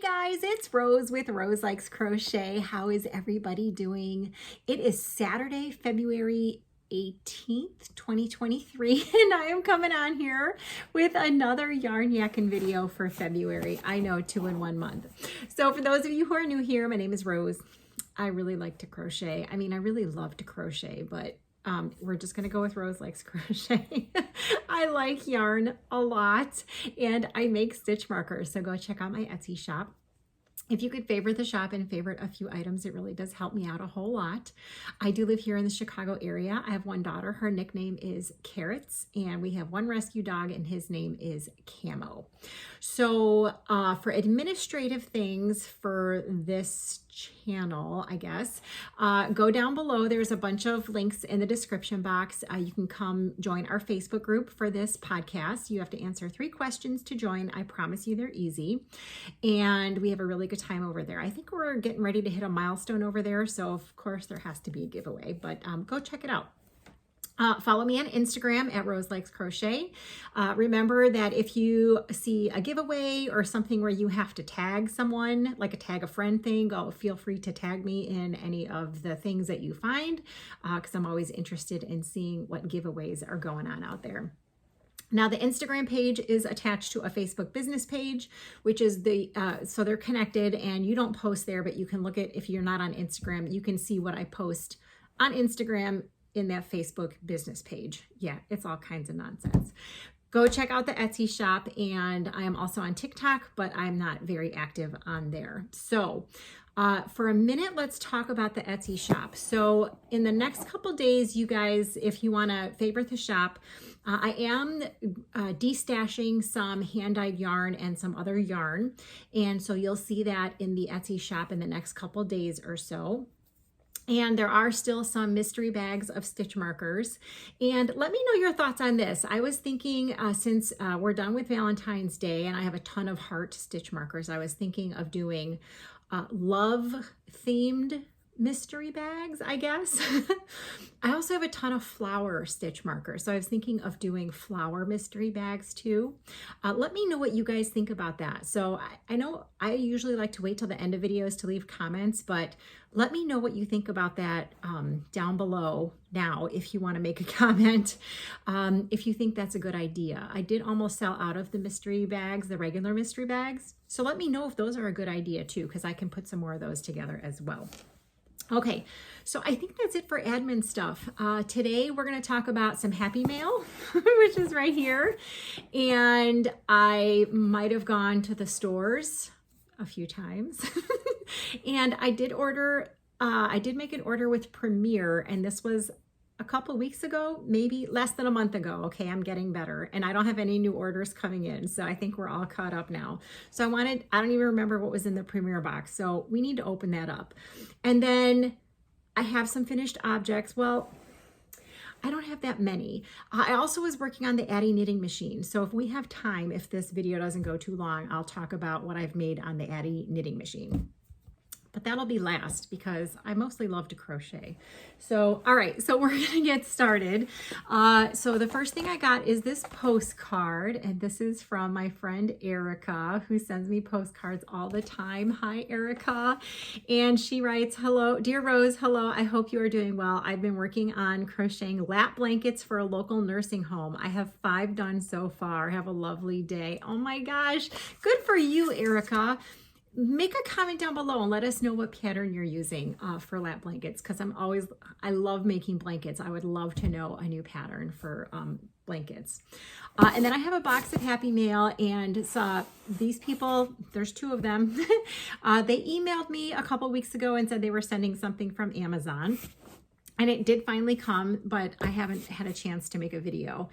Guys, it's Rose with Rose Likes Crochet. How is everybody doing? It is Saturday, February 18th, 2023, and I am coming on here with another Yarn Yakking video for February. I know, 2 in 1 month. So for those of you who are new here, my name is Rose. I really like to crochet. I mean, I really love to crochet, but we're just going to go with Rose Likes Crochet. I like yarn a lot and I make stitch markers. So go check out my Etsy shop. If you could favorite the shop and favorite a few items, it really does help me out a whole lot. I do live here in the Chicago area. I have one daughter. Her nickname is Carrots, and we have one rescue dog, and his name is Camo. So for administrative things for this channel, I guess, go down below. There's a bunch of links in the description box. You can come join our Facebook group for this podcast. You have to answer 3 questions to join. I promise you they're easy. And we have a really good time over there. I think we're getting ready to hit a milestone over there. So of course there has to be a giveaway, but go check it out. Follow me on Instagram at Rose Likes Crochet. Remember that if you see a giveaway or something where you have to tag someone, like a tag a friend thing, feel free to tag me in any of the things that you find, because I'm always interested in seeing what giveaways are going on out there. Now the Instagram page is attached to a Facebook business page, which is so they're connected, and you don't post there, but you can look at, if you're not on Instagram, you can see what I post on Instagram in that Facebook business page. Yeah, it's all kinds of nonsense. Go check out the Etsy shop, and I am also on TikTok, but I'm not very active on there. So for a minute, let's talk about the Etsy shop. So in the next couple days, you guys, if you want to favorite the shop, I am destashing some hand-dyed yarn and some other yarn. And so you'll see that in the Etsy shop in the next couple days or so. And there are still some mystery bags of stitch markers. And let me know your thoughts on this. I was thinking, since we're done with Valentine's Day and I have a ton of heart stitch markers, I was thinking of doing love-themed mystery bags, I guess. I also have a ton of flower stitch markers, so I was thinking of doing flower mystery bags too. Let me know what you guys think about that. So I know I usually like to wait till the end of videos to leave comments, but let me know what you think about that down below now if you want to make a comment, if you think that's a good idea. I did almost sell out of the mystery bags, the regular mystery bags, so let me know if those are a good idea too, because I can put some more of those together as well. Okay, so I think that's it for admin stuff. Today we're going to talk about some happy mail, which is right here. And I might have gone to the stores a few times. And I did make an order with Premier, and this was a couple weeks ago, maybe less than a month ago. Okay, I'm getting better, and I don't have any new orders coming in, so I think we're all caught up now. So I don't even remember what was in the Premier box, so we need to open that up. And then I have some finished objects. Well, I don't have that many. I also was working on the Addie knitting machine, so if we have time, if this video doesn't go too long, I'll talk about what I've made on the Addie knitting machine. But that'll be last because I mostly love to crochet. So, all right, so we're gonna get started. So the first thing I got is this postcard, and this is from my friend Erica, who sends me postcards all the time. Hi, Erica. And she writes, hello, dear Rose, hello, I hope you are doing well. I've been working on crocheting lap blankets for a local nursing home. I have 5 done so far. Have a lovely day. Oh my gosh, good for you, Erica. Make a comment down below and let us know what pattern you're using for lap blankets, because I love making blankets. I would love to know a new pattern for blankets. And then I have a box of Happy Mail, and these people, there's 2 of them. They emailed me a couple weeks ago and said they were sending something from Amazon. And it did finally come, but I haven't had a chance to make a video.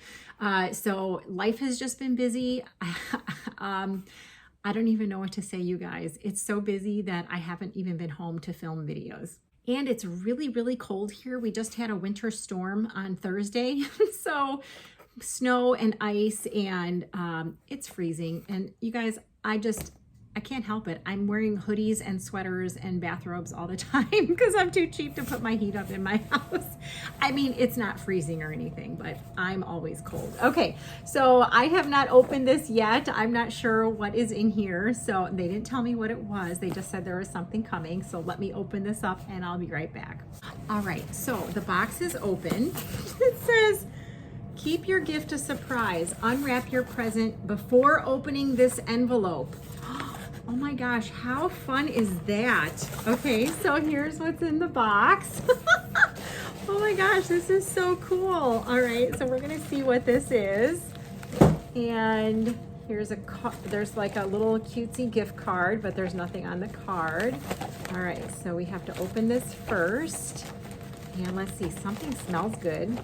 So life has just been busy. I don't even know what to say, you guys. It's so busy that I haven't even been home to film videos. And it's really, really cold here. We just had a winter storm on Thursday. So snow and ice, and it's freezing. And you guys, I can't help it. I'm wearing hoodies and sweaters and bathrobes all the time because I'm too cheap to put my heat up in my house. I mean, it's not freezing or anything, but I'm always cold. Okay, so I have not opened this yet. I'm not sure what is in here. So they didn't tell me what it was. They just said there was something coming. So let me open this up and I'll be right back. All right, so the box is open. It says, keep your gift a surprise. Unwrap your present before opening this envelope. Oh my gosh, how fun is that? Okay, so here's what's in the box. Oh my gosh, this is so cool. All right, so we're gonna see what this is. And here's there's like a little cutesy gift card, but there's nothing on the card. All right, so we have to open this first. And let's see, something smells good.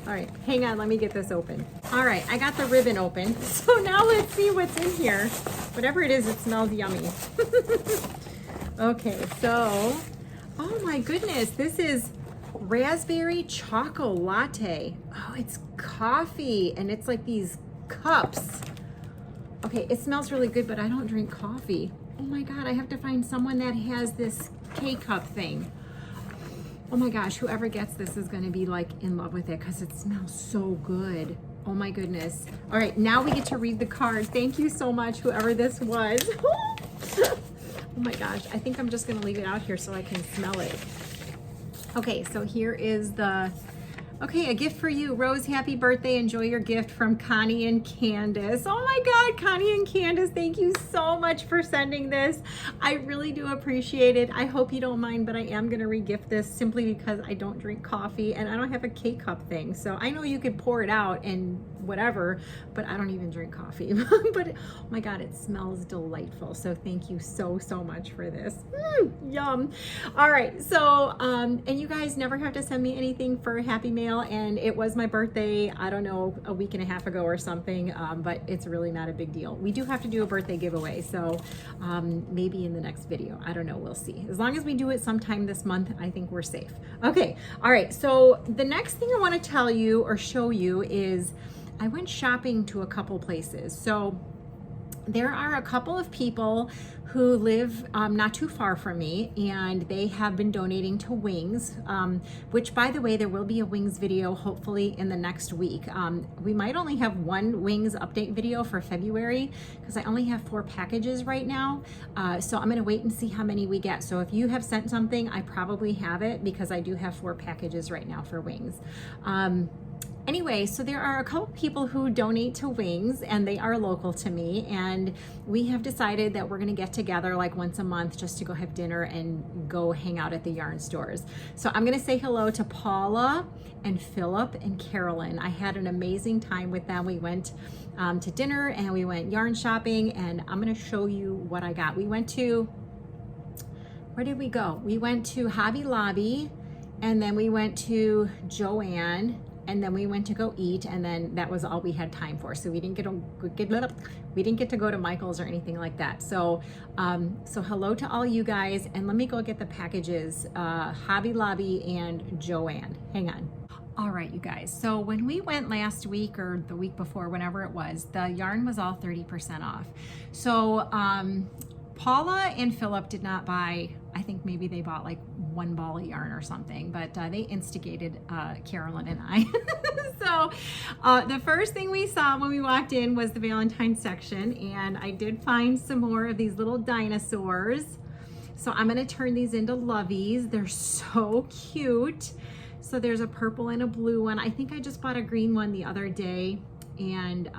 All right, hang on, let me get this open. All right, I got the ribbon open. So now let's see what's in here. Whatever it is, it smells yummy. Okay, so, oh my goodness, this is raspberry choco latte. Oh, it's coffee, and it's like these cups. Okay, it smells really good, but I don't drink coffee. Oh my God, I have to find someone that has this K-cup thing. Oh my gosh, whoever gets this is gonna be like in love with it because it smells so good. Oh my goodness. All right, now we get to read the card. Thank you so much, whoever this was. Oh my gosh, I think I'm just gonna leave it out here so I can smell it. Okay, so here is okay, a gift for you. Rose, happy birthday. Enjoy your gift from Connie and Candace. Oh my God, Connie and Candace, thank you so much for sending this. I really do appreciate it. I hope you don't mind, but I am gonna re-gift this simply because I don't drink coffee and I don't have a K-cup thing. So I know you could pour it out and whatever, but I don't even drink coffee. But oh my God, it smells delightful. So thank you so, so much for this. Yum. All right, so, and you guys never have to send me anything for Happy Mail, and it was my birthday, I don't know, a week and a half ago or something, but it's really not a big deal. We do have to do a birthday giveaway, so maybe in the next video, I don't know, we'll see. As long as we do it sometime this month, I think we're safe. Okay, all right, so the next thing I want to tell you or show you is I went shopping to a couple places. So there are a couple of people who live not too far from me, and they have been donating to Wings, which, by the way, there will be a Wings video hopefully in the next week. We might only have one Wings update video for February because I only have 4 packages right now. So I'm gonna wait and see how many we get. So if you have sent something, I probably have it because I do have 4 packages right now for Wings. Anyway, so there are a couple people who donate to Wings, and they are local to me, and we have decided that we're gonna get together like once a month just to go have dinner and go hang out at the yarn stores. So I'm gonna say hello to Paula and Philip and Carolyn. I had an amazing time with them. We went to dinner and we went yarn shopping, and I'm gonna show you what I got. We went to, where did we go? We went to Hobby Lobby, and then we went to Joann, and then we went to go eat, and then that was all we had time for. So we didn't get to go to Michael's or anything like that. So so hello to all you guys, and let me go get the packages, Hobby Lobby and Joann. Hang on. All right, you guys, so when we went last week or the week before, whenever it was, the yarn was all 30% off. So Paula and Philip did not buy, I think maybe they bought like 1 ball of yarn or something, but they instigated Carolyn and I. So the first thing we saw when we walked in was the Valentine's section, and I did find some more of these little dinosaurs. So I'm gonna turn these into loveys. They're so cute. So there's a purple and a blue one. I think I just bought a green one the other day, and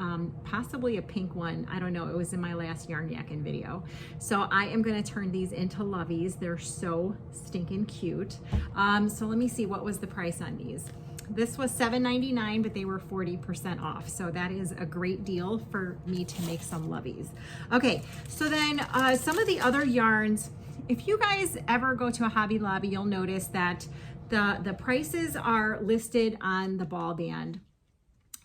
possibly a pink one. I don't know, it was in my last Yarn Yakking video. So I am gonna turn these into loveys. They're so stinking cute. So let me see, what was the price on these? This was $7.99, but they were 40% off. So that is a great deal for me to make some loveys. Okay, so then some of the other yarns, if you guys ever go to a Hobby Lobby, you'll notice that the prices are listed on the ball band.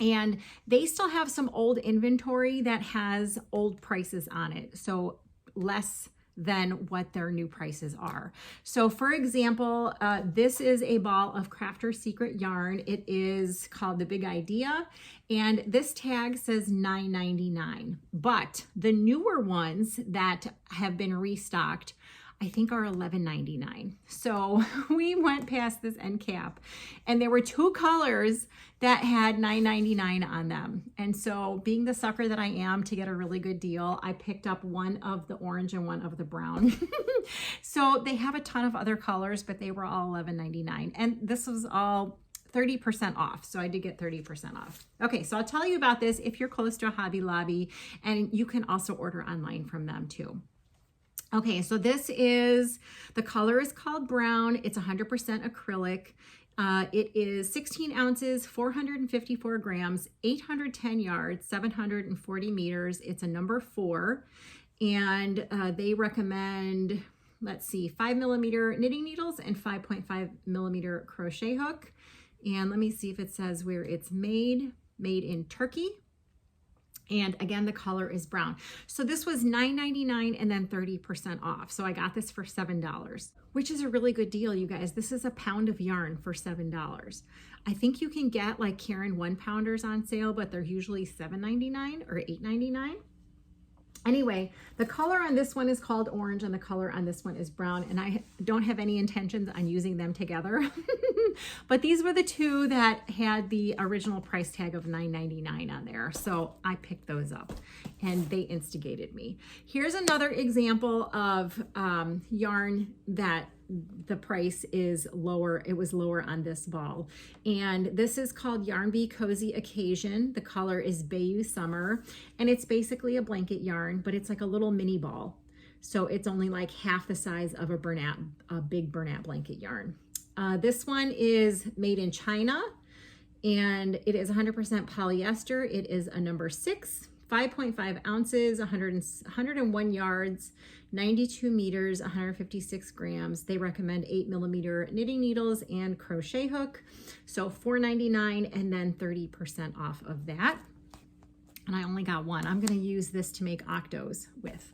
And they still have some old inventory that has old prices on it. So less than what their new prices are. So for example, this is a ball of Crafter's Secret yarn. It is called The Big Idea, and this tag says $9.99, but the newer ones that have been restocked I think are $11.99. So we went past this end cap and there were two colors that had $9.99 on them. And so being the sucker that I am to get a really good deal, I picked up one of the orange and one of the brown. So they have a ton of other colors, but they were all $11.99. And this was all 30% off. So I did get 30% off. Okay, so I'll tell you about this if you're close to a Hobby Lobby, and you can also order online from them too. Okay, so this is, the color is called brown. It's 100% acrylic. It is 16 ounces, 454 grams, 810 yards, 740 meters. It's a number 4. And they recommend, let's see, 5mm knitting needles and 5.5mm crochet hook. And let me see if it says where it's made in Turkey. And again, the color is brown. So this was $9.99 and then 30% off. So I got this for $7, which is a really good deal, you guys. This is a pound of yarn for $7. I think you can get like Karen 1-pounders on sale, but they're usually $7.99 or $8.99. Anyway, the color on this one is called orange and the color on this one is brown, and I don't have any intentions on using them together. But these were the two that had the original price tag of $9.99 on there. So I picked those up and they instigated me. Here's another example of yarn that the price is lower. It was lower on this ball. And this is called Yarn Bee Cozy Occasion. The color is Bayou Summer. And it's basically a blanket yarn, but it's like a little mini ball. So it's only like half the size of a big Bernat blanket yarn. This one is made in China, and it is 100% polyester. It is a number 6, 5.5 ounces, 101 yards, 92 meters, 156 grams. They recommend 8mm knitting needles and crochet hook. So $4.99 and then 30% off of that. And I only got one. I'm going to use this to make octos with.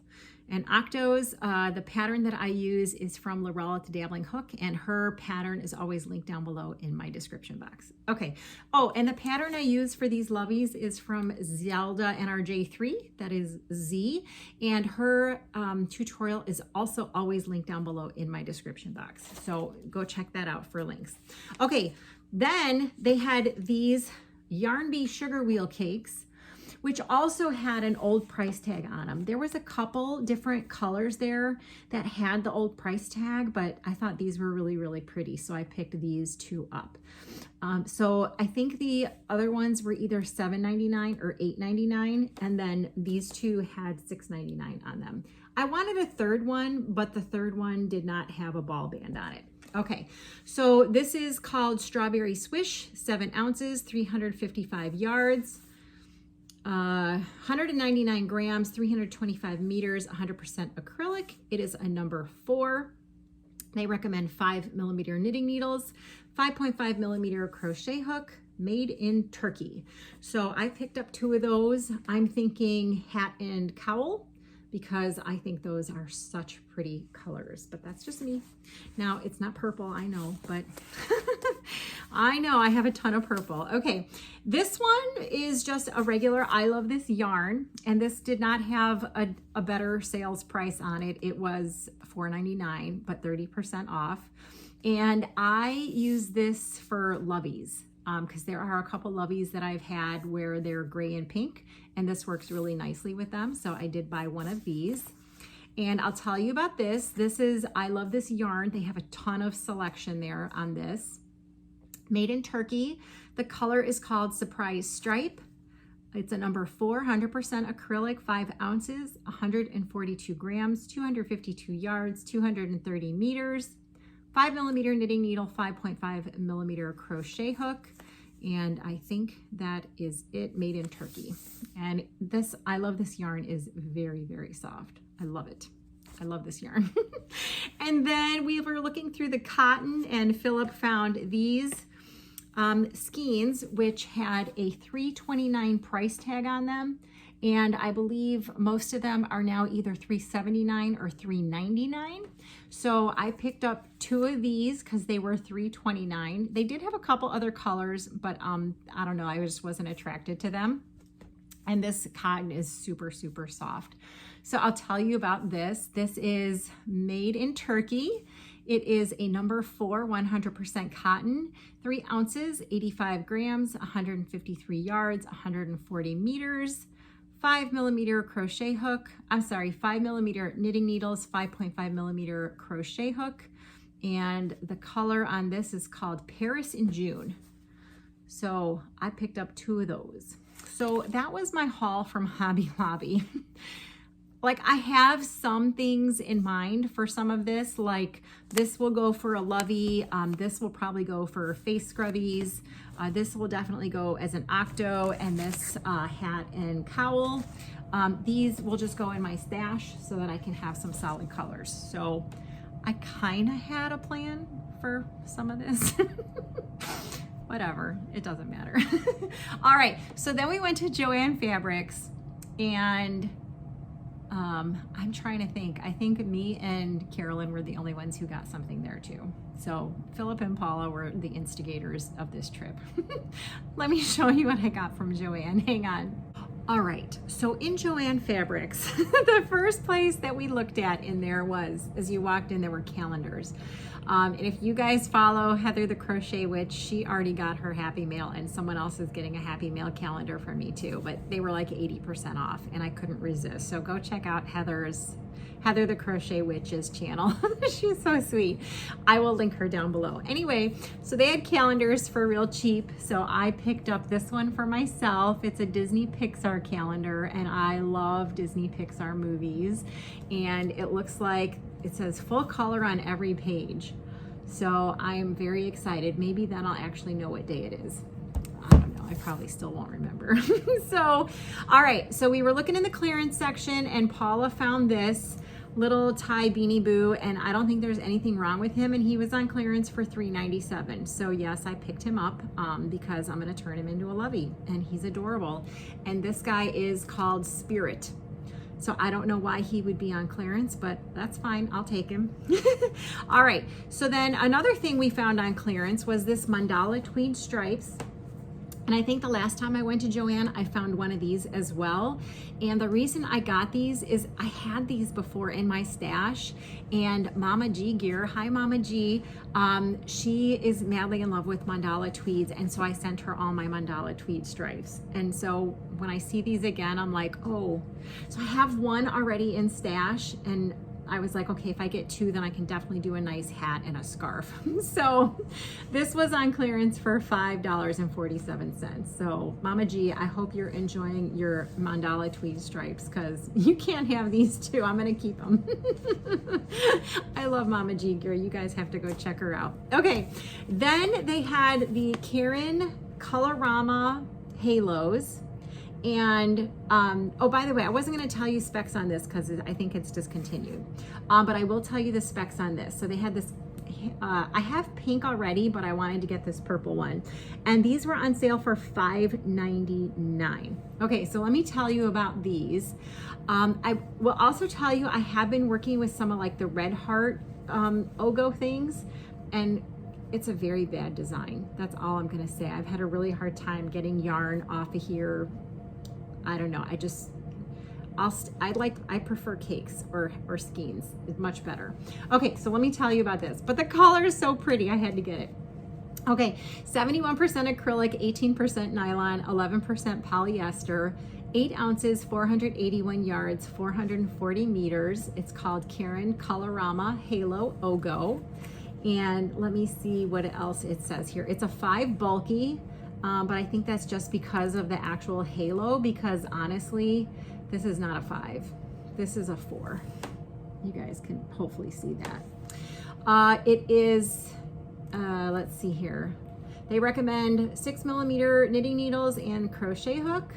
And octos, the pattern that I use is from Laurel at the Dabbling Hook, and her pattern is always linked down below in my description box. Okay. Oh, and the pattern I use for these loveys is from Zelda NRJ3, that is Z, and her tutorial is also always linked down below in my description box. So go check that out for links. Okay, then they had these Yarn Bee sugar wheel cakes, which also had an old price tag on them. There was a couple different colors there that had the old price tag, but I thought these were really, really pretty, so I picked these two up. So I think the other ones were either $7.99 or $8.99, and then these two had $6.99 on them. I wanted a third one, but the third one did not have a ball band on it. Okay, so this is called Strawberry Swish, 7 ounces, 355 yards. 199 grams, 325 meters, 100% acrylic. It is a number 4. They recommend 5mm knitting needles, 5.5mm crochet hook, made in Turkey. So I picked up 2 of those. I'm thinking hat and cowl, because I think those are such pretty colors, but that's just me. Now, it's not purple, I know, but I know I have a ton of purple. Okay, this one is just a regular I Love This yarn, and this did not have a better sales price on it. It was $4.99, but 30% off. And I use this for loveys, because there are a couple loveys that I've had where they're gray and pink, and this works really nicely with them. So I did buy one of these, and I'll tell you about this. This is I Love This yarn. They have a ton of selection there on this. Made in Turkey. The color is called Surprise Stripe. It's a number 4, 100% acrylic, 5 ounces, 142 grams, 252 yards, 230 meters. 5mm knitting needle, 5.5mm crochet hook, and I think that is it. Made in Turkey. And this, I Love This yarn is very, very soft. I love it. I love this yarn. And then we were looking through the cotton, and Philip found these skeins, which had a $3.29 price tag on them, And I believe most of them are now either $3.79 or $3.99. So I picked up 2 of these because they were $3.29. They did have a couple other colors, but I don't know, I just wasn't attracted to them. And this cotton is super, super soft. So I'll tell you about this. This is made in Turkey. It is a number 4, 100% cotton, 3 ounces, 85 grams, 153 yards, 140 meters, 5 millimeter crochet hook. I'm sorry, 5 millimeter knitting needles, 5.5 millimeter crochet hook. And the color on this is called Paris in June. So I picked up 2 of those. So that was my haul from Hobby Lobby. Like, I have some things in mind for some of this, like this will go for a lovey. This will probably go for face scrubbies. This will definitely go as an octo, and this hat and cowl. These will just go in my stash so that I can have some solid colors. So I kind of had a plan for some of this. Whatever, it doesn't matter. All right, so then we went to Joann Fabrics, and I'm trying to think. I think me and Carolyn were the only ones who got something there too. So Philip and Paula were the instigators of this trip. Let me show you what I got from Joann. Hang on. All right, so in Joann Fabrics, the first place that we looked at in there was, as you walked in, there were calendars. And if you guys follow Heather the Crochet Witch, she already got her Happy Mail, and someone else is getting a Happy Mail calendar from me too, but they were like 80% off and I couldn't resist. So go check out Heather the Crochet Witch's channel. She's so sweet. I will link her down below. Anyway, so they had calendars for real cheap. So I picked up this one for myself. It's a Disney Pixar calendar, and I love Disney Pixar movies. And it looks like it says full color on every page. So I'm very excited. Maybe then I'll actually know what day it is. I don't know. I probably still won't remember. So, all right. So we were looking in the clearance section, and Paula found this little tie Beanie Boo, and I don't think there's anything wrong with him, and he was on clearance for $3.97. So yes, I picked him up because I'm going to turn him into a lovey, and he's adorable. And this guy is called Spirit. So I don't know why he would be on clearance, but that's fine. I'll take him. All right. So then another thing we found on clearance was this mandala tweed stripes. And I think the last time I went to Joann, I found one of these as well. And the reason I got these is I had these before in my stash, and Mama G Gear, hi Mama G, she is madly in love with mandala tweeds, and so I sent her all my mandala tweed stripes. And so when I see these again, I'm like, oh. So I have one already in stash, and I was like, okay, if I get 2, then I can definitely do a nice hat and a scarf. So this was on clearance for $5.47. So Mama G, I hope you're enjoying your mandala tweed stripes, because you can't have these 2. I'm gonna keep them. I love Mama G Gear. You guys have to go check her out. Okay, then they had the Karen Colorama halos. And oh, by the way, I wasn't going to tell you specs on this because I think it's discontinued, but I will tell you the specs on this. So they had this, I have pink already, but I wanted to get this purple one, and these were on sale for $5.99. Okay, so let me tell you about these. I will also tell you I have been working with some of like the Red Heart Ogo things, and it's a very bad design. That's all I'm going to say. I've had a really hard time getting yarn off of here. I don't know. I prefer cakes or skeins. It's much better. Okay, so let me tell you about this. But the color is so pretty, I had to get it. Okay, 71% acrylic, 18% nylon, 11% polyester, 8 ounces, 481 yards, 440 meters. It's called Karen Colorama Halo Ogo. And let me see what else it says here. It's a 5 bulky. But I think that's just because of the actual halo, because honestly, this is not a 5. This is a 4. You guys can hopefully see that. It is, let's see here. They recommend 6 millimeter knitting needles and crochet hook,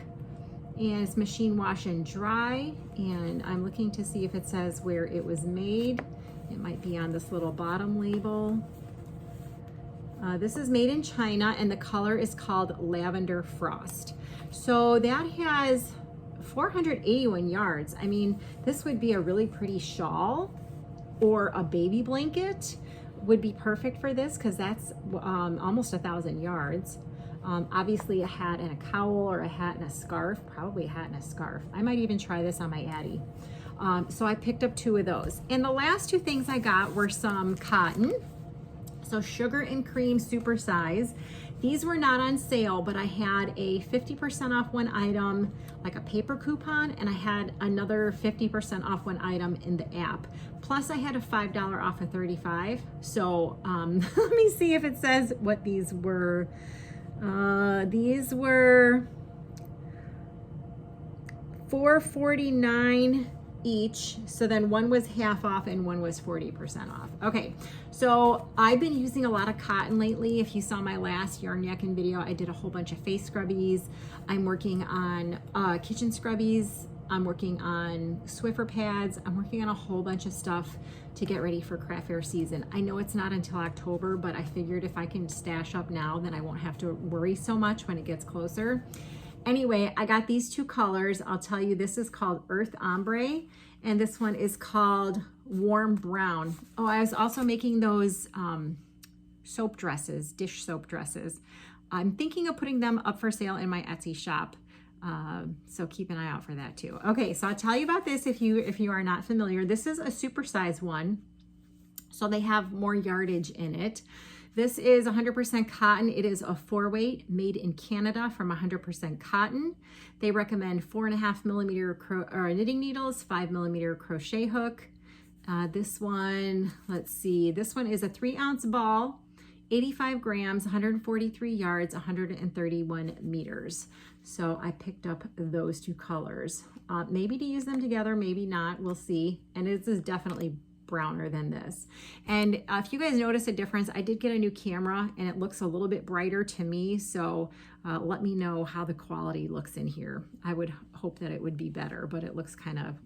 and it's machine wash and dry. And I'm looking to see if it says where it was made. It might be on this little bottom label. This is made in China, and the color is called Lavender Frost. So that has 481 yards. I mean, this would be a really pretty shawl, or a baby blanket would be perfect for this, because that's almost 1,000 yards. Obviously a hat and a cowl, or a hat and a scarf, probably a hat and a scarf. I might even try this on my Addie. So I picked up 2 of those. And the last 2 things I got were some cotton. So sugar and cream super size. These were not on sale, but I had a 50% off one item, like a paper coupon, and I had another 50% off one item in the app. Plus I had a $5 off of 35. So let me see if it says what these were. These were $4.49 each. So then one was half off and one was 40% off. Okay, so I've been using a lot of cotton lately. If you saw my last yarn yakking video, I did a whole bunch of face scrubbies. I'm working on kitchen scrubbies. I'm working on Swiffer pads. I'm working on a whole bunch of stuff to get ready for craft fair season. I know it's not until October, but I figured if I can stash up now, then I won't have to worry so much when it gets closer. Anyway, I got these 2 colors. I'll tell you, this is called Earth Ombre, and this one is called Warm Brown. Oh, I was also making those soap dresses, dish soap dresses. I'm thinking of putting them up for sale in my Etsy shop. So keep an eye out for that too. Okay, so I'll tell you about this if you are not familiar. This is a supersize one, so they have more yardage in it. This is 100% cotton. It is a 4-weight made in Canada from 100% cotton. They recommend 4.5 millimeter knitting needles, 5 millimeter crochet hook. This one, let's see, this one is a 3-ounce ball, 85 grams, 143 yards, 131 meters. So I picked up those 2 colors. Maybe to use them together, maybe not, we'll see. And this is definitely browner than this. And if you guys notice a difference, I did get a new camera and it looks a little bit brighter to me. So let me know how the quality looks in here. I would hope that it would be better, but it looks kind of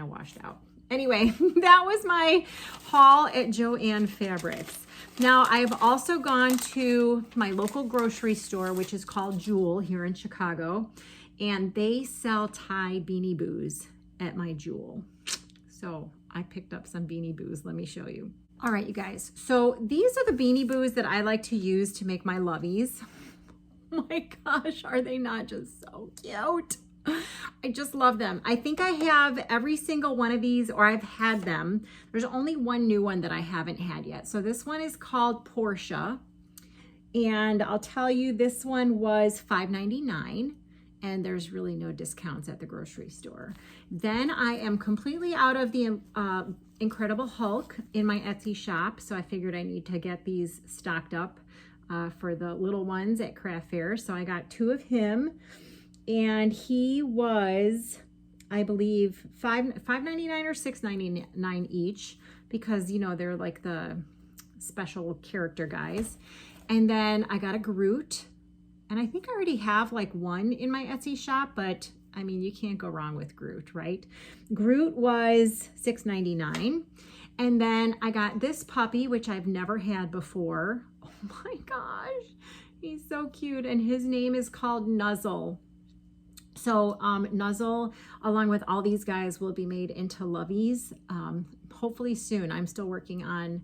washed out. Anyway, that was my haul at Joann Fabrics. Now, I've also gone to my local grocery store, which is called Jewel here in Chicago, and they sell Thai beanie boos at my Jewel. So I picked up some beanie boos. Let me show you. All right, you guys. So these are the beanie boos that I like to use to make my loveys. Oh my gosh, are they not just so cute? I just love them. I think I have every single one of these, or I've had them. There's only one new one that I haven't had yet. So this one is called Portia. And I'll tell you, this one was $5.99. And there's really no discounts at the grocery store. Then I am completely out of the Incredible Hulk in my Etsy shop. So I figured I need to get these stocked up for the little ones at craft fair. So I got 2 of him. And he was, I believe, $5.99 or $6.99 each, because, you know, they're like the special character guys. And then I got a Groot, and I think I already have like one in my Etsy shop, but I mean, you can't go wrong with Groot, right? Groot was $6.99. And then I got this puppy, which I've never had before. Oh my gosh, he's so cute. And his name is called Nuzzle. So Nuzzle, along with all these guys, will be made into loveys, hopefully soon. I'm still working on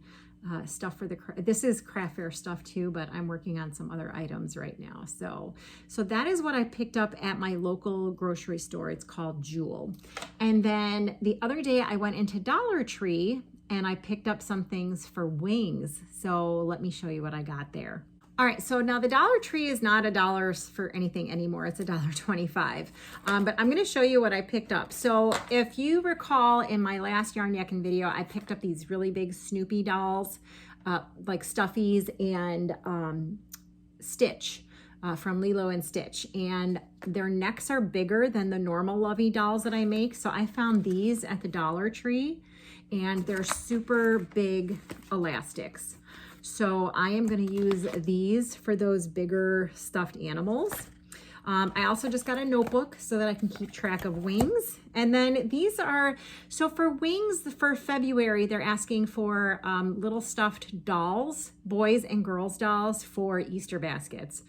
stuff for this is craft fair stuff too, but I'm working on some other items right now. So that is what I picked up at my local grocery store. It's called Jewel. And then the other day I went into Dollar Tree and I picked up some things for wings. So let me show you what I got there. All right, so now the Dollar Tree is not $1 for anything anymore. It's $1.25. But I'm gonna show you what I picked up. So if you recall in my last yarn yakking video, I picked up these really big Snoopy dolls, like Stuffies and Stitch from Lilo and Stitch. And their necks are bigger than the normal lovey dolls that I make. So I found these at the Dollar Tree, and they're super big elastics. So I am going to use these for those bigger stuffed animals. I also just got a notebook so that I can keep track of wings. And then these are, so for wings for February, they're asking for little stuffed dolls, boys and girls dolls for Easter baskets.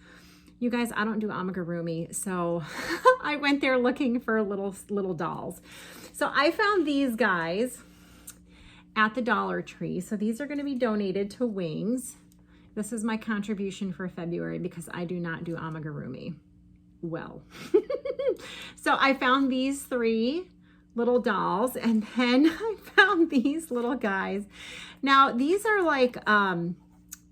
You guys, I don't do amigurumi, so I went there looking for little dolls. So I found these guys at the Dollar Tree. So these are going to be donated to Wings. This is my contribution for February because I do not do amigurumi well. So I found these 3 little dolls, and then I found these little guys. Now these are like,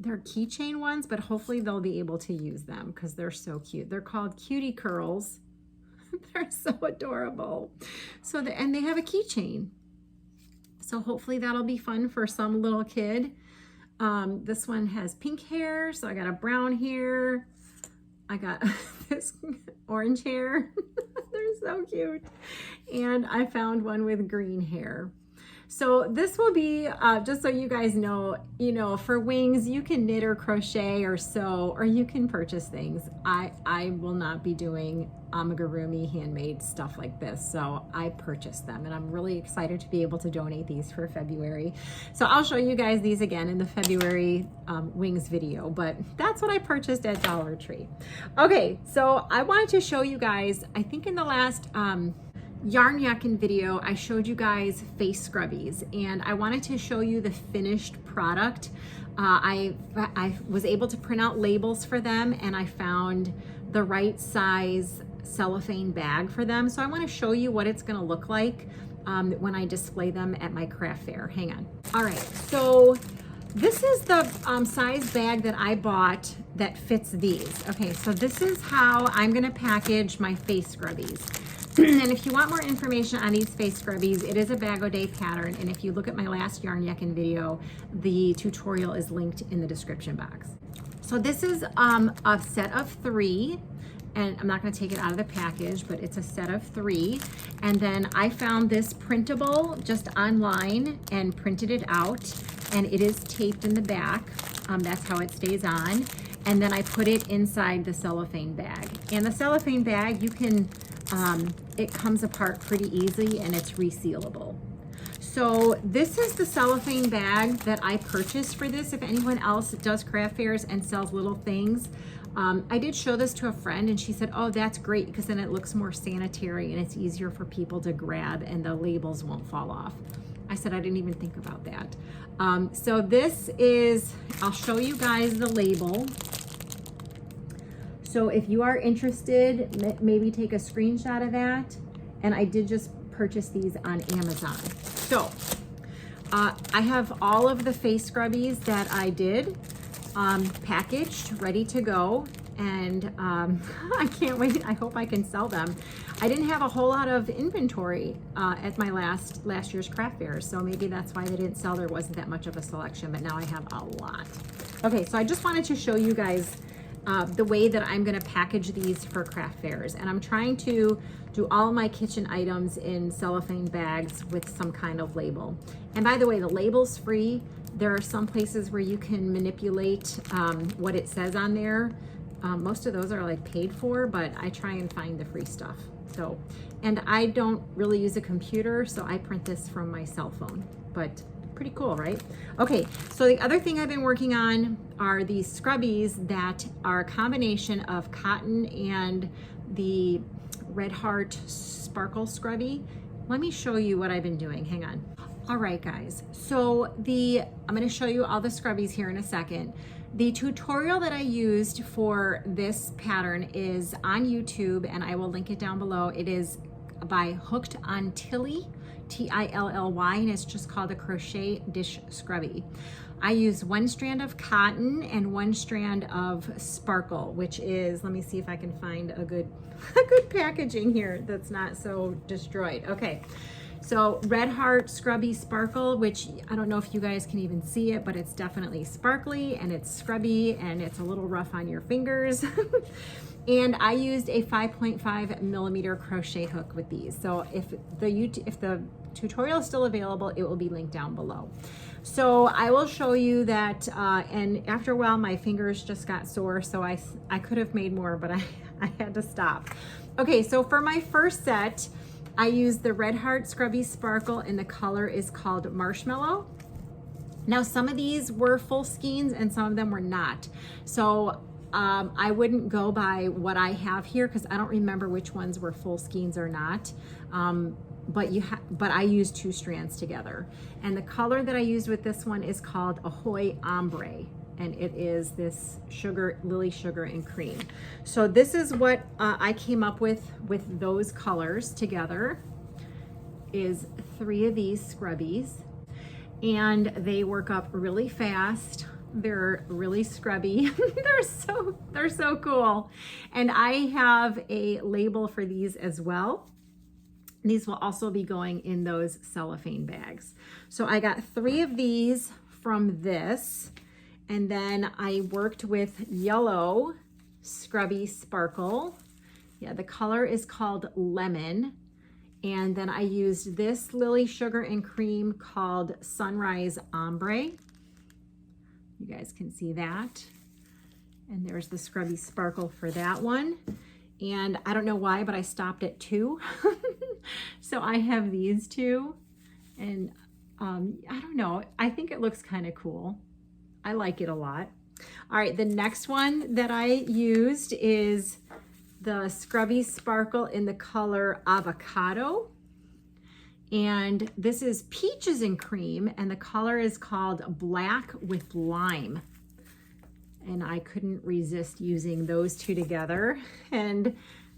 they're keychain ones, but hopefully they'll be able to use them because they're so cute. They're called Cutie Curls. They're so adorable. So, and they have a keychain. So hopefully that'll be fun for some little kid. This one has pink hair, so I got a brown hair. I got this orange hair. They're so cute. And I found one with green hair. So this will be, just so you guys know, for Wings, you can knit or crochet or sew, or you can purchase things. I will not be doing amigurumi handmade stuff like this. So I purchased them, and I'm really excited to be able to donate these for February. So I'll show you guys these again in the February Wings video, but that's what I purchased at Dollar Tree. Okay, so I wanted to show you guys, I think in the last, Yarn Yakking video, I showed you guys face scrubbies, and I wanted to show you the finished product. I was able to print out labels for them, and I found the right size cellophane bag for them. So I want to show you what it's going to look like when I display them at my craft fair. Hang on. All right, so this is the size bag that I bought that fits these. Okay, so this is how I'm going to package my face scrubbies. And if you want more information on these face scrubbies, it is a bag o' day pattern. And if you look at my last Yarn Yakking video, the tutorial is linked in the description box. So this is a set of 3, and I'm not going to take it out of the package, but it's a set of 3. And then I found this printable just online and printed it out, and it is taped in the back. That's how it stays on. And then I put it inside the cellophane bag. And the cellophane bag, you can, it comes apart pretty easy, and it's resealable. So this is the cellophane bag that I purchased for this. If anyone else does craft fairs and sells little things, I did show this to a friend, and she said, oh, that's great, because then it looks more sanitary and it's easier for people to grab and the labels won't fall off. I said, I didn't even think about that. So this is, I'll show you guys the label. So if you are interested, maybe take a screenshot of that. And I did just purchase these on Amazon. So I have all of the face scrubbies that I did packaged, ready to go. And I can't wait. I hope I can sell them. I didn't have a whole lot of inventory at my last year's craft fair, so maybe that's why they didn't sell. There wasn't that much of a selection, but now I have a lot. Okay, so I just wanted to show you guys the way that I'm going to package these for craft fairs, and I'm trying to do all my kitchen items in cellophane bags with some kind of label. And by the way, the label's free. There are some places where you can manipulate what it says on there. Most of those are like paid for, but I try and find the free stuff. So, and I don't really use a computer, so I print this from my cell phone, but pretty cool, right? Okay, so the other thing I've been working on are these scrubbies that are a combination of cotton and the Red Heart Sparkle Scrubby. Let me show you what I've been doing. Hang on. All right, guys. So I'm going to show you all the scrubbies here in a second. The tutorial that I used for this pattern is on YouTube, and I will link it down below. It is by Hooked on Tilly, T-I-L-L-Y, and it's just called a crochet dish scrubby. I use 1 strand of cotton and 1 strand of sparkle, which is, let me see if I can find a good packaging here that's not so destroyed. Okay. So Red Heart Scrubby Sparkle, which I don't know if you guys can even see it, but it's definitely sparkly and it's scrubby and it's a little rough on your fingers. And I used a 5.5 millimeter crochet hook with these. So if the tutorial is still available, it will be linked down below. So I will show you that, and after a while my fingers just got sore, so I could have made more, but I had to stop. Okay, so for my first set, I used the Red Heart Scrubby Sparkle, and the color is called Marshmallow. Now, some of these were full skeins and some of them were not. So I wouldn't go by what I have here because I don't remember which ones were full skeins or not. But I used 2 strands together. And the color that I used with this one is called Ahoy Ombre. And it is this lily sugar and cream. So this is what I came up with those colors together, is 3 of these scrubbies. And they work up really fast. They're really scrubby. they're so cool. And I have a label for these as well. These will also be going in those cellophane bags. So I got 3 of these from this. And then I worked with yellow Scrubby Sparkle. Yeah, the color is called Lemon. And then I used this Lily Sugar and Cream called Sunrise Ombre. You guys can see that. And there's the Scrubby Sparkle for that one. And I don't know why, but I stopped at 2. So I have these 2. And I don't know, I think it looks kind of cool. I like it a lot. All right, the next one that I used is the Scrubby Sparkle in the color Avocado. And this is Peaches and Cream, and the color is called Black with Lime. And I couldn't resist using those 2 together. And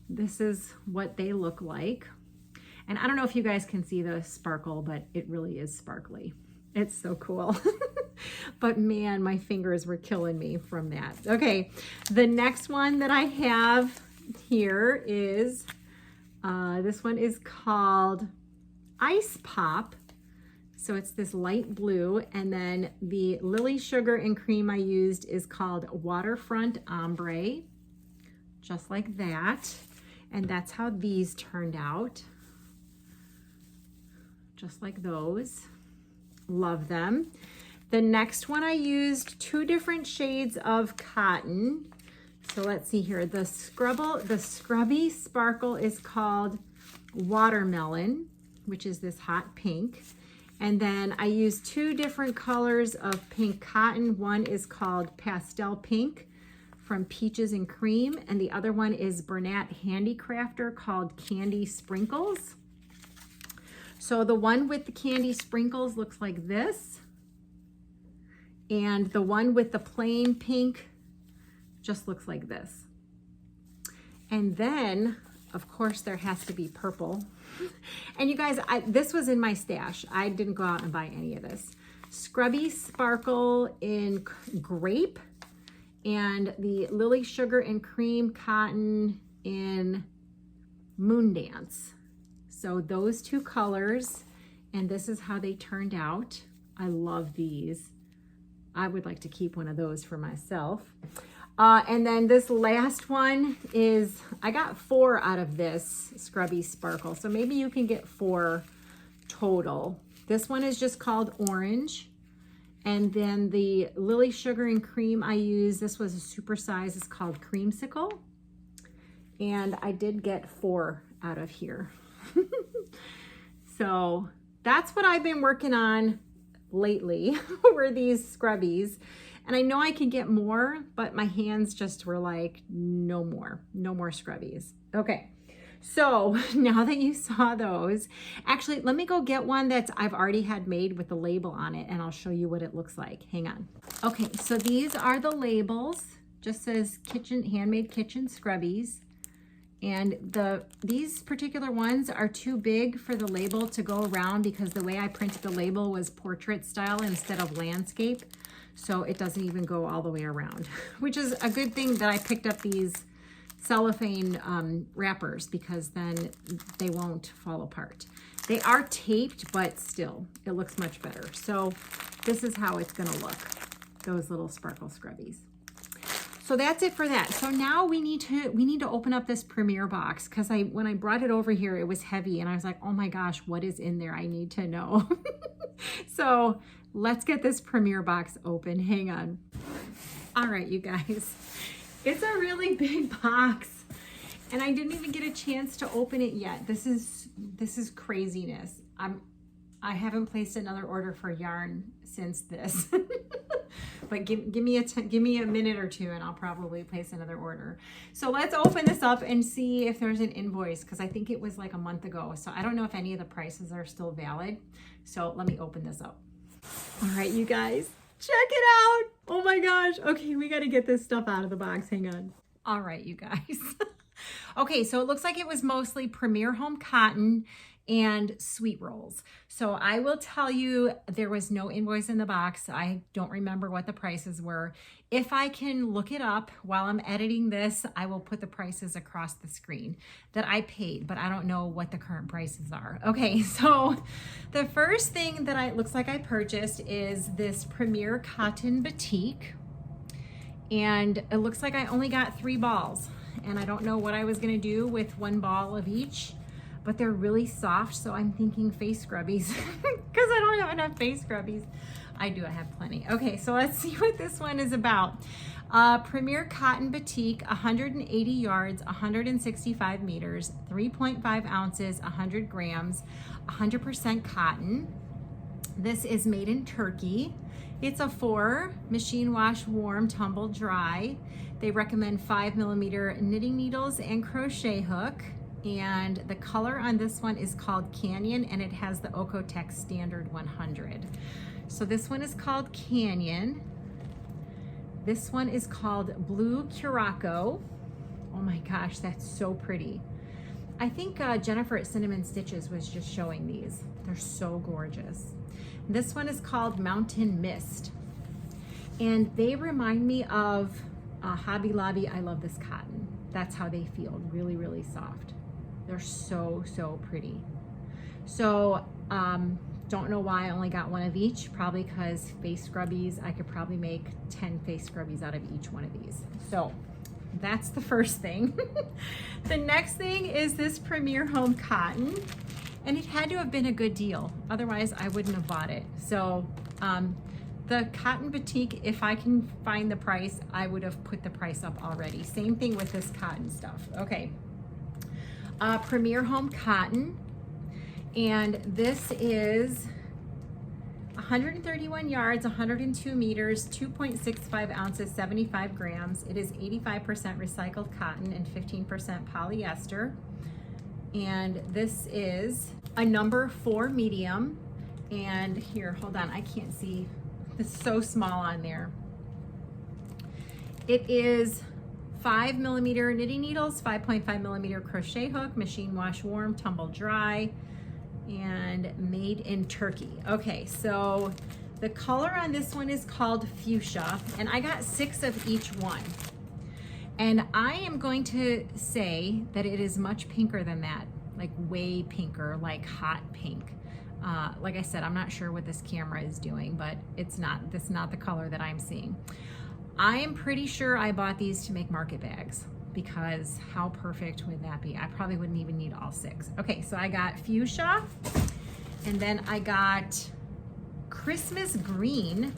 this is what they look like. And I don't know if you guys can see the sparkle, but it really is sparkly. It's so cool. But man, my fingers were killing me from that. Okay, the next one that I have here is, this one is called Ice Pop. So it's this light blue, and then the Lily Sugar and Cream I used is called Waterfront Ombre, just like that. And that's how these turned out, just like those. Love them. The next one I used 2 different shades of cotton. So let's see here. The Scrubby Sparkle is called Watermelon, which is this hot pink. And then I used 2 different colors of pink cotton. One is called Pastel Pink from Peaches and Cream, and the other one is Bernat Handicrafter called Candy Sprinkles. So the one with the candy sprinkles looks like this. And the one with the plain pink just looks like this. And then, of course, there has to be purple. And you guys, this was in my stash. I didn't go out and buy any of this. Scrubby Sparkle in Grape, and the Lily Sugar and Cream Cotton in Moondance. So those 2 colors, and this is how they turned out. I love these. I would like to keep one of those for myself. And then this last one is, I got 4 out of this Scrubby Sparkle. So maybe you can get 4 total. This one is just called Orange. And then the Lily Sugar and Cream I used, this was a super size, it's called Creamsicle. And I did get 4 out of here. So that's what I've been working on lately, were these scrubbies. And I know I could get more, but my hands just were like, no more scrubbies. Okay, so now that you saw those, actually, let me go get one that I've already had made with the label on it, and I'll show you what it looks like. Hang on. Okay, so these are the labels. Just says handmade kitchen scrubbies. And these particular ones are too big for the label to go around because the way I printed the label was portrait style instead of landscape. So it doesn't even go all the way around, which is a good thing that I picked up these cellophane wrappers, because then they won't fall apart. They are taped, but still, it looks much better. So this is how it's gonna look, those little sparkle scrubbies. So that's it for that. So now we need to open up this Premier box, because when I brought it over here, it was heavy, and I was like, oh my gosh, what is in there? I need to know. So let's get this Premier box open. Hang on. All right, you guys, it's a really big box, and I didn't even get a chance to open it yet. This is craziness. I haven't placed another order for yarn since this. but give me a minute or two and I'll probably place another order. So let's open this up and see if there's an invoice, because I think it was like a month ago. So I don't know if any of the prices are still valid. So let me open this up. All right, you guys, check it out. Oh my gosh. Okay, we got to get this stuff out of the box. Hang on. All right, you guys. Okay, so it looks like it was mostly Premier Home cotton and sweet rolls. So I will tell you, there was no invoice in the box. I don't remember what the prices were. If I can look it up while I'm editing this, I will put the prices across the screen that I paid, but I don't know what the current prices are. Okay, so the first thing that looks like I purchased is this Premier Cotton Batik. And it looks like I only got 3 balls. And I don't know what I was gonna do with 1 ball of each, but they're really soft, so I'm thinking face scrubbies because I don't have enough face scrubbies. I do, I have plenty. Okay, so let's see what this one is about. Premier Cotton Batik, 180 yards, 165 meters, 3.5 ounces, 100 grams, 100% cotton. This is made in Turkey. It's a 4, machine wash, warm, tumble dry. They recommend 5mm knitting needles and crochet hook. And the color on this one is called Canyon, and it has the Okotex Standard 100. So this one is called Canyon. This one is called Blue Curacao. Oh my gosh, that's so pretty. I think Jennifer at Cinnamon Stitches was just showing these. They're so gorgeous. This one is called Mountain Mist. And they remind me of Hobby Lobby. I love this cotton. That's how they feel, really, really soft. They're so, so pretty. So, don't know why I only got 1 of each. Probably because face scrubbies, I could probably make 10 face scrubbies out of each one of these. So, that's the first thing. The next thing is this Premier Home cotton. And it had to have been a good deal. Otherwise, I wouldn't have bought it. So, the Cotton Batik, if I can find the price, I would have put the price up already. Same thing with this cotton stuff. Okay. Premier Home cotton, and this is 131 yards, 102 meters, 2.65 ounces, 75 grams. It is 85% recycled cotton and 15% polyester. And this is a number 4 medium. And here, hold on, I can't see. It's so small on there. It is 5mm knitting needles, 5.5mm crochet hook, machine wash, warm, tumble dry, and made in Turkey. Okay, so the color on this one is called Fuchsia, and I got 6 of each one. And I am going to say that it is much pinker than that, like way pinker, like hot pink. Like I said, I'm not sure what this camera is doing, but this is not the color that I'm seeing. I am pretty sure I bought these to make market bags, because how perfect would that be? I probably wouldn't even need all 6. Okay, so I got fuchsia, and then I got Christmas green.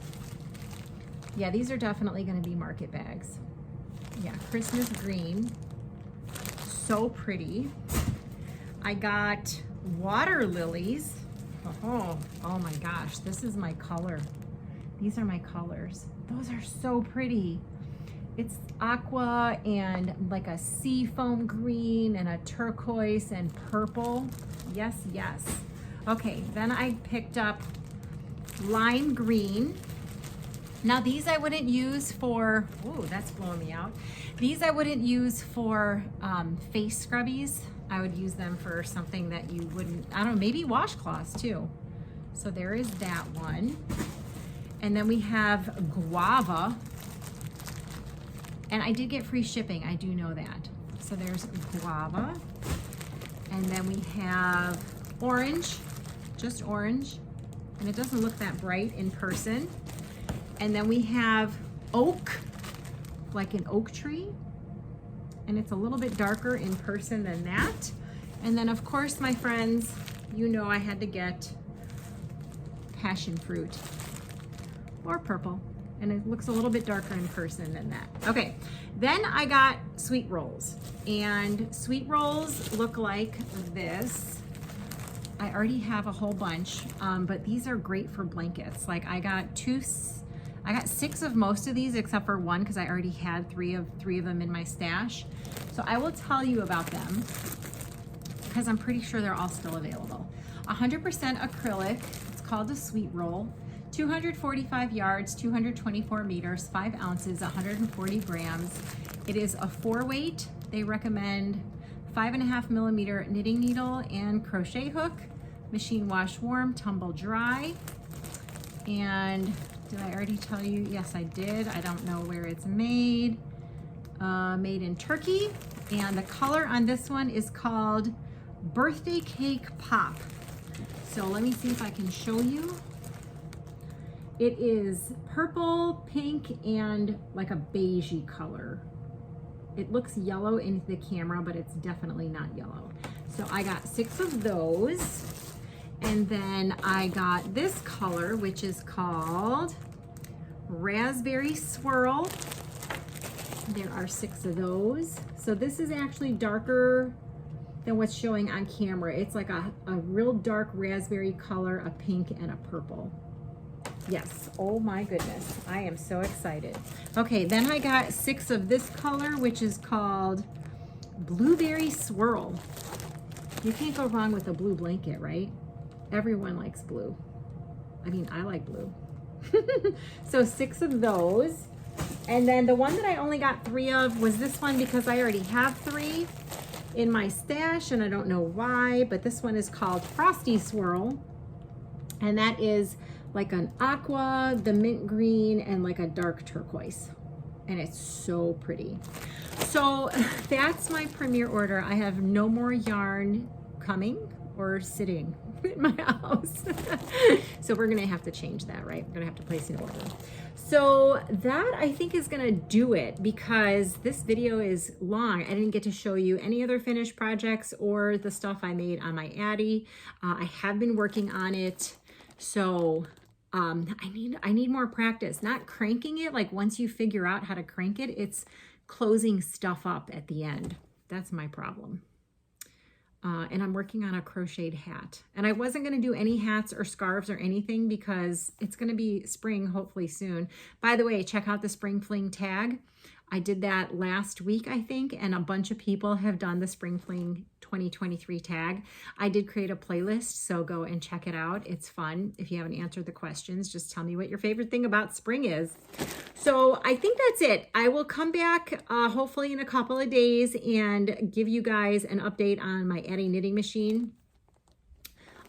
Yeah, these are definitely going to be market bags. Yeah, Christmas green, so pretty. I got water lilies. Oh my gosh, this is my color. These are my colors. Those are so pretty. It's aqua and like a sea foam green and a turquoise and purple. Yes, yes. Okay, then I picked up lime green. Now these I wouldn't use for, oh, that's blowing me out. These I wouldn't use for face scrubbies. I would use them for something that you wouldn't, I don't know, maybe washcloths too. So there is that one. And then we have guava. And I did get free shipping, I do know that. So there's guava. And then we have orange, just orange. And it doesn't look that bright in person. And then we have oak, like an oak tree. And it's a little bit darker in person than that. And then of course, my friends, you know I had to get passion fruit or purple. And it looks a little bit darker in person than that. Okay, then I got sweet rolls. And sweet rolls look like this. I already have a whole bunch, but these are great for blankets. Like I got I got 6 of most of these except for one because I already had three of them in my stash. So I will tell you about them because I'm pretty sure they're all still available. 100% acrylic, it's called a sweet roll. 245 yards, 224 meters, 5 ounces, 140 grams. It is a 4-weight. They recommend 5.5 millimeter knitting needle and crochet hook. Machine wash warm, tumble dry. And did I already tell you? Yes, I did. I don't know where it's made. Made in Turkey. And the color on this one is called Birthday Cake Pop. So let me see if I can show you. It is purple, pink, and like a beigey color. It looks yellow in the camera, but it's definitely not yellow. So I got 6 of those. And then I got this color, which is called Raspberry Swirl. There are 6 of those. So this is actually darker than what's showing on camera. It's like a real dark raspberry color, a pink, and a purple. Yes, oh my goodness, I am so excited. Okay, then I got 6 of this color, which is called Blueberry Swirl. You can't go wrong with a blue blanket, right? Everyone likes blue. I mean, I like blue. So 6 of those. And then the one that I only got 3 of was this one because I already have 3 in my stash and I don't know why, but this one is called Frosty Swirl. And that is like an aqua, the mint green, and like a dark turquoise. And it's so pretty. So that's my premiere order. I have no more yarn coming or sitting in my house. So we're gonna have to change that, right? We're gonna have to place an order. So that I think is gonna do it because this video is long. I didn't get to show you any other finished projects or the stuff I made on my Addy. I have been working on it. So I need more practice, not cranking it. Like once you figure out how to crank it, it's closing stuff up at the end. That's my problem. And I'm working on a crocheted hat. And I wasn't going to do any hats or scarves or anything because it's going to be spring hopefully soon. By the way, check out the Spring Fling tag. I did that last week, I think, and a bunch of people have done the Spring Fling 2023 tag. I did create a playlist, so go and check it out. It's fun. If you haven't answered the questions, just tell me what your favorite thing about spring is. So I think that's it. I will come back hopefully in a couple of days and give you guys an update on my Addy knitting machine.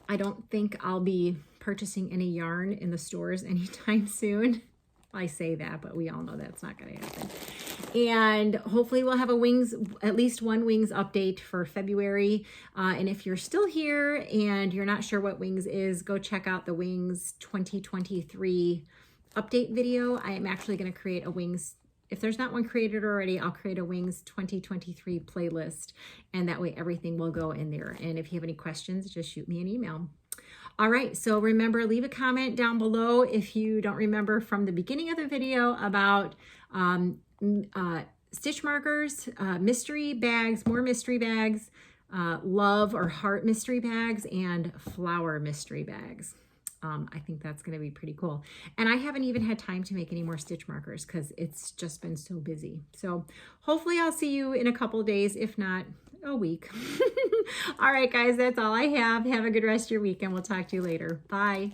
I don't think I'll be purchasing any yarn in the stores anytime soon. I say that, but we all know that's not going to happen. And hopefully we'll have a wings, at least one wings update for February. And if you're still here and you're not sure what wings is, go check out the wings 2023 update video. I am actually going to create a wings. If there's not one created already, I'll create a wings 2023 playlist. And that way everything will go in there. And if you have any questions, just shoot me an email. All right, so remember, leave a comment down below if you don't remember from the beginning of the video about stitch markers, mystery bags, more mystery bags, love or heart mystery bags, and flower mystery bags. I think that's going to be pretty cool. And I haven't even had time to make any more stitch markers because it's just been so busy. So hopefully I'll see you in a couple of days, if not a week. All right, guys, that's all I have. Have a good rest of your week, and we'll talk to you later. Bye.